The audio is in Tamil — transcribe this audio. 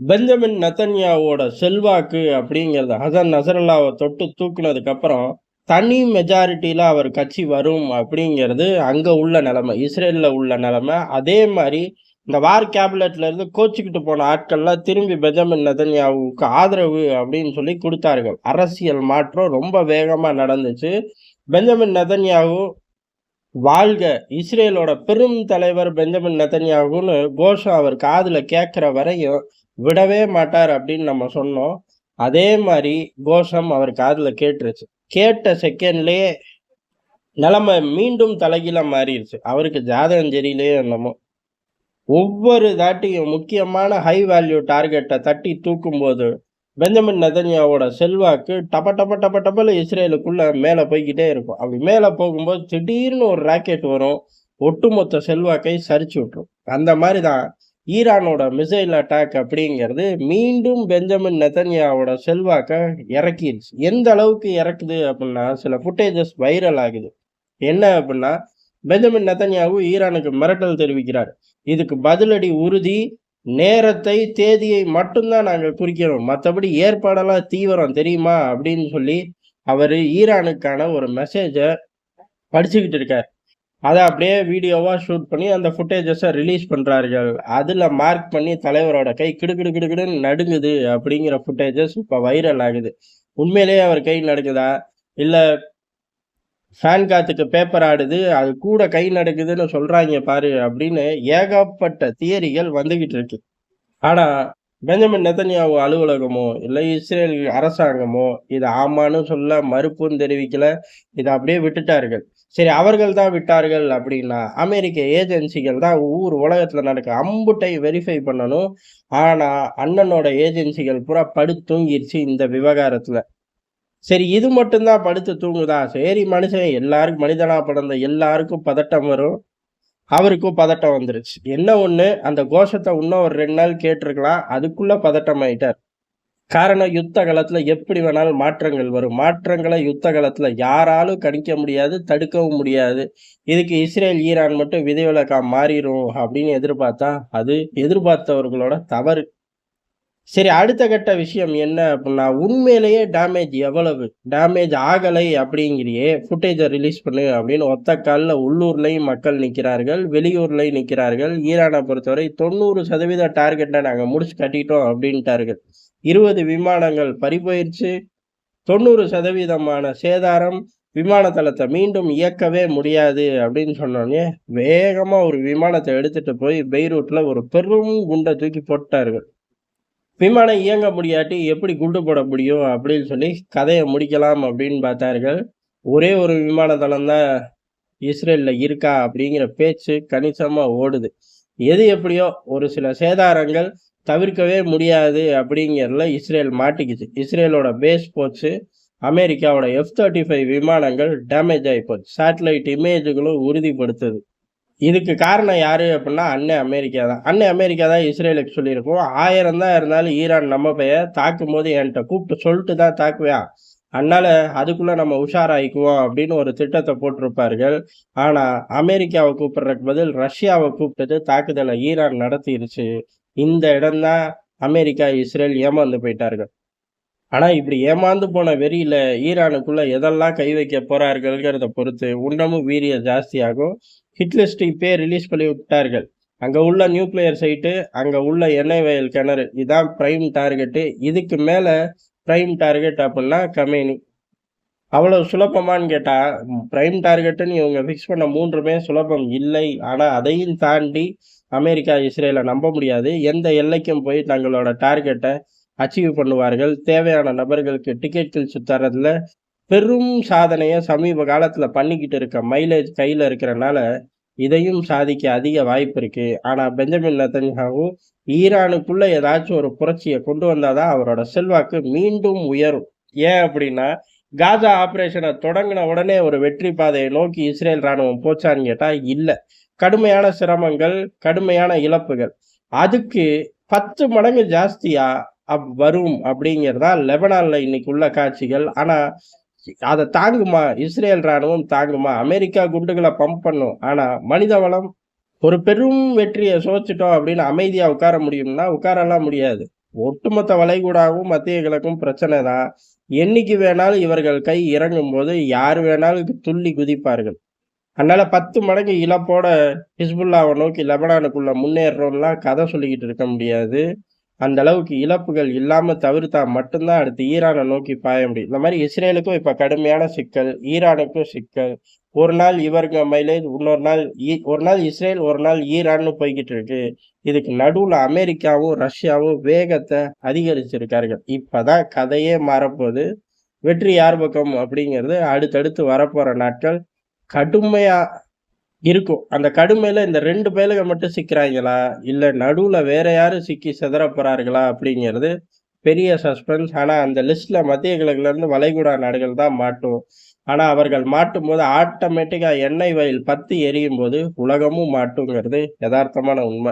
பெஞ்சமின் நெதன்யாவோட செல்வாக்கு அப்படிங்கிறது ஹசன் நசரல்லாவை தொட்டு தூக்குனதுக்கு அப்புறம் தனி மெஜாரிட்டியில அவர் கட்சி வரும் அப்படிங்கிறது அங்க உள்ள நிலைமை, இஸ்ரேல்ல உள்ள நிலைமை. அதே மாதிரி இந்த வார் கேபினட்ல இருந்து கோச்சிக்கிட்டு போன ஆட்கள்லாம் திரும்பி பெஞ்சமின் நெதன்யாவுக்கு ஆதரவு அப்படின்னு சொல்லி கொடுத்தார்கள். அரசியல் மாற்றம் ரொம்ப வேகமா நடந்துச்சு. பெஞ்சமின் நெதன்யாவு வாழ்க, இஸ்ரேலோட பெரும் தலைவர் பெஞ்சமின் நெதன்யாகுன்னு கோஷம் அவர் காதுல கேட்கிற வரையும் விடவே மாட்டார் அப்படின்னு நம்ம சொன்னோம். அதே மாதிரி கோஷம் அவர் காதுல கேட்டுருச்சு. கேட்ட செகண்ட்லயே நிலைமை மீண்டும் தலைகீழ மாறிடுச்சு. அவருக்கு ஜாதகம் சரியில்லையோ என்னமோ. ஒவ்வொரு தாட்டியும் முக்கியமான ஹை வேல்யூ டார்கெட்டை தட்டி தூக்கும் போது பெஞ்சமின் நெதன்யாவோட செல்வாக்கு டப டப டப டபல இஸ்ரேலுக்குள்ள மேலே போய்கிட்டே இருக்கும். அப்படி மேலே போகும்போது திடீர்னு ஒரு ராக்கெட் வரும், ஒட்டுமொத்த செல்வாக்கை சரிச்சு விட்டுரும். அந்த மாதிரி தான் ஈரானோட மிசைல் அட்டாக் அப்படிங்கிறது மீண்டும் பெஞ்சமின் நெதன்யாவோட செல்வாக்க இறக்கிடுச்சு. எந்த அளவுக்கு இறக்குது அப்படின்னா, சில ஃபுட்டேஜஸ் வைரல் ஆகுது. என்ன அப்படின்னா, பெஞ்சமின் நெதன்யாகு ஈரானுக்கு மிரட்டல் தெரிவிக்கிறார். இதுக்கு பதிலடி உறுதி, நேரத்தை தேதியை மட்டும்தான் நாங்கள் குறிக்கிறோம், மற்றபடி ஏற்பாடெல்லாம் தீவிரம் தெரியுமா அப்படின்னு சொல்லி அவர் ஈரானுக்கான ஒரு மெசேஜை படிச்சுக்கிட்டு இருக்கார். அதை அப்படியே வீடியோவா ஷூட் பண்ணி அந்த ஃபுட்டேஜஸை ரிலீஸ் பண்றார்கள். அதுல மார்க் பண்ணி தலைவரோட கை கிடுகிடு கிடுகிடுன்னு நடுங்குது அப்படிங்கிற ஃபுட்டேஜஸ் இப்ப வைரல் ஆகுது. உண்மையிலேயே அவர் கை நடுங்குதா, இல்ல ஃபேன் காத்துக்கு பேப்பர் ஆடுது, அது கூட கை நடுக்குதுன்னு சொல்றாங்க பாரு அப்படின்னு ஏகப்பட்ட தியரிகள் வந்துகிட்டு இருக்கு. ஆனா பெஞ்சமின் நெதன்யாகு அலுவலகமோ இல்லை இஸ்ரேல் அரசாங்கமோ இதை ஆமான்னு சொல்ல, மறுப்புன்னு தெரிவிக்கல. இதை அப்படியே விட்டுட்டார்கள். சரி, அவர்கள் தான் விட்டார்கள் அப்படின்னா அமெரிக்க ஏஜென்சிகள் தான் ஊர் உலகத்துல நடக்க அம்புட்டை வெரிஃபை பண்ணணும். ஆனா அண்ணனோட ஏஜென்சிகள் பூரா படுத்து தூங்கிருச்சு இந்த விவகாரத்துல. சரி, இது மட்டும்தான் படுத்து தூங்குதா? சரி, மனுஷன் எல்லாருக்கும், மனிதனா பிறந்த எல்லாருக்கும் பதட்டம் வரும். அவருக்கும் பதட்டம் வந்துருச்சு. என்ன ஒண்ணு, அந்த கோஷத்தை இன்னும் ஒரு 2 நாள் கேட்டிருக்கலாம். அதுக்குள்ள பதட்டம் ஆயிட்டார். காரணம், யுத்த காலத்துல எப்படி வேணாலும் மாற்றங்கள் வரும். மாற்றங்களை யுத்த காலத்துல யாராலும் கணிக்க முடியாது, தடுக்கவும் முடியாது. இதுக்கு இஸ்ரேல் ஈரான் மட்டும் விதிவிலக்கா மாறிடும் அப்படின்னு எதிர்பார்த்தா அது எதிர்பார்த்தவர்களோட தவறு. சரி, அடுத்த கட்ட விஷயம் என்ன அப்படின்னா, உண்மையிலேயே டேமேஜ் எவ்வளவு, டேமேஜ் ஆகலை அப்படிங்கிறியே, ஃபுட்டேஜை ரிலீஸ் பண்ணு அப்படின்னு ஒத்த காலில் உள்ளூர்லையும் மக்கள் நிற்கிறார்கள், வெளியூர்லையும் நிற்கிறார்கள். ஈரானை பொறுத்தவரை 90% டார்கெட்டை நாங்கள் முடிச்சு கட்டிட்டோம் அப்படின்ட்டார்கள். 20 விமானங்கள் பறிபோயிடுச்சு, 90% சேதாரம், விமான தளத்தை மீண்டும் இயக்கவே முடியாது அப்படின்னு சொன்னோடனே வேகமாக ஒரு விமானத்தை எடுத்துட்டு போய் பெய்ரூட்ல ஒரு பெரும் குண்டை தூக்கி போட்டார்கள். விமானம் இயங்க முடியாட்டி எப்படி குண்டு போட முடியும் அப்படின்னு சொல்லி கதையை முடிக்கலாம் அப்படின்னு பார்த்தார்கள். ஒரே ஒரு விமான தளம் தான் இஸ்ரேல்ல இருக்கா அப்படிங்கிற பேச்சு கணிசமா ஓடுது. எது எப்படியோ ஒரு சில சேதாரங்கள் தவிர்க்கவே முடியாது அப்படிங்கிறதுல இஸ்ரேல் மாட்டிக்குச்சு. இஸ்ரேலோட பேஸ் போச்சு. அமெரிக்காவோட F-35 விமானங்கள் டேமேஜ் ஆகி போச்சு. சேட்டலைட் இமேஜுகளும் உறுதிப்படுத்துது. இதுக்கு காரணம் யாரு அப்படின்னா அண்ணன் அமெரிக்கா தான். அண்ணன் அமெரிக்கா தான் இஸ்ரேலுக்கு சொல்லியிருக்கோம், 1000 தான் இருந்தாலும் ஈரான் நம்ம பையன் தாக்கும் போது என்கிட்ட கூப்பிட்டு சொல்லிட்டு தான் தாக்குவேன், அதனால அதுக்குள்ள நம்ம உஷாராயிக்குவோம் அப்படின்னு ஒரு திட்டத்தை போட்டிருப்பார்கள். ஆனா அமெரிக்காவை கூப்பிடுறதுக்கு பதில் ரஷ்யாவை கூப்பிட்டு தாக்குதலை ஈரான் நடத்திருச்சு. இந்த இடம்தான் அமெரிக்கா இஸ்ரேல் ஏமாந்து போயிட்டார்கள். ஆனா இப்படி ஏமாந்து போன வெறியில ஈரானுக்குள்ள எதெல்லாம் கை வைக்க போறார்கள்ங்கிறத பொறுத்து இன்னமும் வீரியம் ஜாஸ்தியாகும். ஹிட்லிஸ்ட் இப்பயே ரிலீஸ் பண்ணி விட்டார்கள். அங்க உள்ள நியூக்ளியர் சைட்டு, அங்க உள்ள எண்ணெய் வயல் கிணறு, இதான் பிரைம் டார்கெட்டு. இதுக்கு மேல பிரைம் டார்கெட் அப்படின்னா கமேனி. அவ்வளவு சுலபமான்னு கேட்டா, பிரைம் டார்கெட்டுன்னு இவங்க ஃபிக்ஸ் பண்ண 3மே சுலபம் இல்லை. ஆனா அதையும் தாண்டி அமெரிக்கா இஸ்ரேலை நம்ப முடியாது. எந்த எல்லைக்கும் போய் தங்களோட டார்கெட்டை அச்சீவ் பண்ணுவார்கள். தேவையான நபர்களுக்கு டிக்கெட்கள் சுத்தறதுல பெரும் சாதனையை சமீப காலத்துல பண்ணிக்கிட்டு இருக்க மைலேஜ் கையில இருக்கிறனால இதையும் சாதிக்க அதிக வாய்ப்பு இருக்கு. ஆனா பெஞ்சமின் நெதன்யாகு ஈரானுக்குள்ள ஏதாச்சும் ஒரு புரட்சியை கொண்டு வந்தாதான் அவரோட செல்வாக்கு மீண்டும் உயரும். ஏன் அப்படின்னா, காசா ஆபரேஷனை தொடங்கின உடனே ஒரு வெற்றி பாதையை நோக்கி இஸ்ரேல் ராணுவம் போச்சான்னு கேட்டா இல்ல. கடுமையான சிரமங்கள், கடுமையான இழப்புகள், அதுக்கு 10 மடங்கு ஜாஸ்தியா வரும் அப்படிங்கிறதா லெபனான்ல இன்னைக்கு உள்ள காட்சிகள். ஆனா அதை தாங்குமா இஸ்ரேல் ராணுவம், தாங்குமா? அமெரிக்கா குண்டுகளை பம்ப் பண்ணும், ஆனா மனித வளம். ஒரு பெரும் வெற்றியை சோச்சிட்டோம் அப்படின்னு அமைதியா உட்கார முடியும்னா உட்காரலாம் முடியாது. ஒட்டுமொத்த வளைகுடாவும், மத்திய கிழக்கும் பிரச்சனை தான். என்னைக்கு வேணாலும் இவர்கள் கை இறங்கும்போது, யார் வேணாலும் துள்ளி குதிப்பார்கள். அதனால 10 மடங்கு இழப்போட ஹிஸ்புல்லாவ நோக்கி லெபனானுக்குள்ள முன்னேறுறோம்லாம் கதை சொல்லிக்கிட்டு இருக்க முடியாது. அந்த அளவுக்கு இழப்புகள் இல்லாம தவிர்த்தா மட்டும் தான் அடுத்து ஈரான நோக்கி பாய முடியும். இந்த மாரி இஸ்ரேலுக்கும் இப்ப கடுமையான சிக்கல், ஈரானுக்கும் சிக்கல். ஒரு நாள் இவங்க மைலேஜ், ஒரு நாள் இஸ்ரேல், ஒரு நாள் ஈரான்னு போய்க்கிட்டு இருக்கு. இதுக்கு நடுவுல அமெரிக்காவும், ரஷ்யாவும் வேகத்த அதிகரிச்சிருக்கார்கள். இப்பதான் கதையே மாறப்போது. வெற்றி யார் பக்கம் அப்படிங்கிறது அடுத்தடுத்து வரப்போற நாட்கள் கடுமையா இருக்கும். அந்த கடுமையில இந்த 2 பயலுக மட்டும் சிக்கிறாய்ங்களா? இல்ல நடுவுல வேற யாரும் சிக்கி சிதறப் போறார்களா? அப்படிங்கிறது பெரிய சஸ்பென்ஸ். ஆனா அந்த லிஸ்ட்ல மத்திய கிழக்குல வளைகுடா நாடுகள் தான் மாட்டும். ஆனா அவர்கள் மாட்டும்போது ஆட்டோமேட்டிக்கா எண்ணெய் வயல் பத்தி எரியும்போது உலகமும் மாட்டுங்கிறது எதார்த்தமான உண்ம.